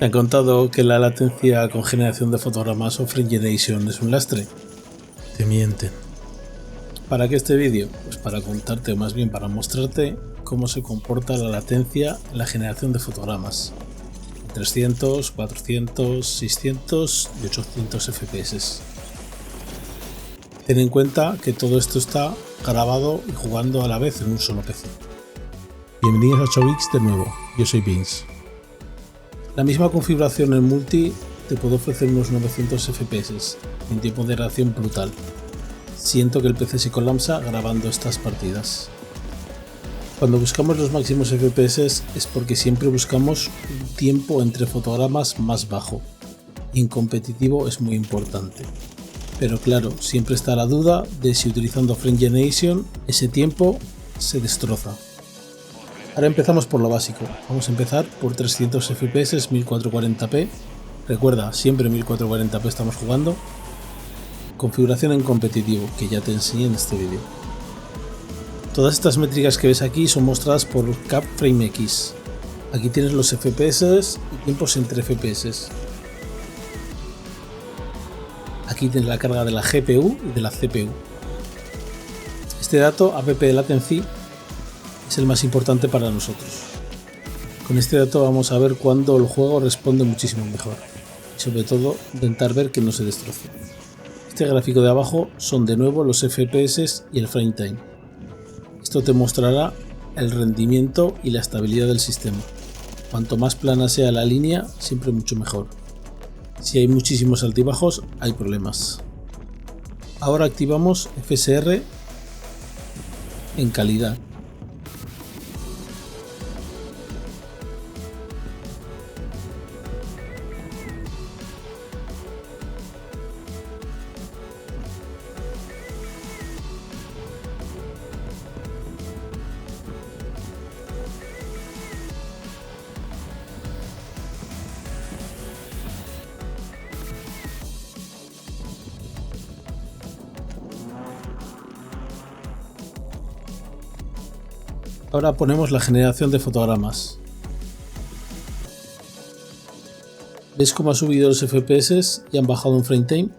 Te han contado que la latencia con generación de fotogramas o frame generation es un lastre. Te mienten. ¿Para qué este vídeo? Pues para contarte, o más bien para mostrarte cómo se comporta la latencia en la generación de fotogramas. 300, 400, 600 y 800 FPS. Ten en cuenta que todo esto está grabado y jugando a la vez en un solo PC. Bienvenidos a 8bits de nuevo, yo soy Vince. La misma configuración en multi te puede ofrecer unos 900 FPS en tiempo de reacción brutal. Siento que el PC se colapsa grabando estas partidas. Cuando buscamos los máximos FPS es porque siempre buscamos un tiempo entre fotogramas más bajo. Y en competitivo es muy importante. Pero claro, siempre está la duda de si utilizando Frame Generation ese tiempo se destroza. Ahora empezamos por lo básico. Vamos a empezar por 300 FPS 1440p. Recuerda, siempre 1440p estamos jugando. Configuración en competitivo, que ya te enseñé en este vídeo. Todas estas métricas que ves aquí son mostradas por CapFrameX. Aquí tienes los FPS y tiempos entre FPS. Aquí tienes la carga de la GPU y de la CPU. Este dato, app latency, es el más importante para nosotros. Con este dato vamos a ver cuándo el juego responde muchísimo mejor. Y sobre todo, intentar ver que no se destroce. Este gráfico de abajo son de nuevo los FPS y el frame time. Esto te mostrará el rendimiento y la estabilidad del sistema. Cuanto más plana sea la línea, siempre mucho mejor. Si hay muchísimos altibajos, hay problemas. Ahora activamos FSR en calidad. Ahora ponemos la generación de fotogramas. ¿Ves cómo ha subido los FPS y han bajado un frame time?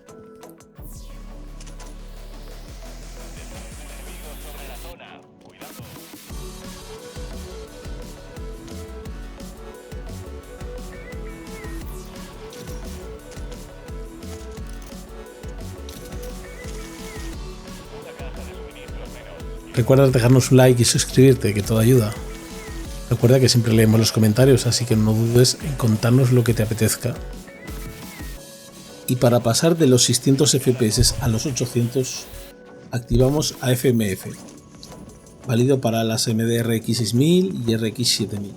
Recuerda dejarnos un like y suscribirte, que todo ayuda. Recuerda que siempre leemos los comentarios, así que no dudes en contarnos lo que te apetezca. Y para pasar de los 600 FPS a los 800, activamos AFMF, válido para las AMD RX 6000 y RX 7000.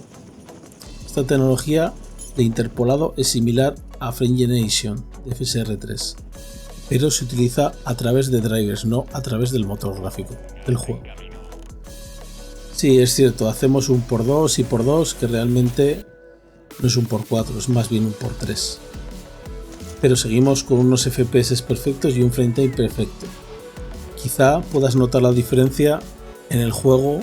Esta tecnología de interpolado es similar a Frame Generation de FSR3. Pero se utiliza a través de drivers, no a través del motor gráfico del juego. Sí, es cierto, hacemos un por 2 y por 2 que realmente no es un por 4, es más bien un por 3. Pero seguimos con unos FPS perfectos y un frame time perfecto. Quizá puedas notar la diferencia en el juego,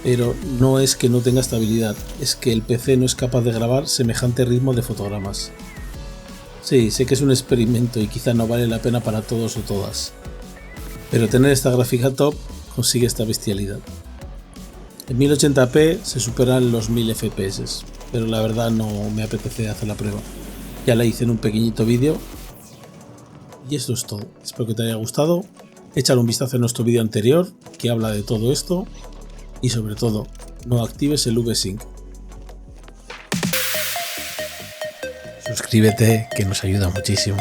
pero no es que no tenga estabilidad, es que el PC no es capaz de grabar semejante ritmo de fotogramas. Sí, sé que es un experimento y quizá no vale la pena para todos o todas, pero tener esta gráfica top consigue esta bestialidad. En 1080p se superan los 1000 FPS, pero la verdad no me apetece hacer la prueba. Ya la hice en un pequeñito vídeo y esto es todo. Espero que te haya gustado. Échale un vistazo a nuestro vídeo anterior que habla de todo esto y sobre todo no actives el VSync. Suscríbete, que nos ayuda muchísimo.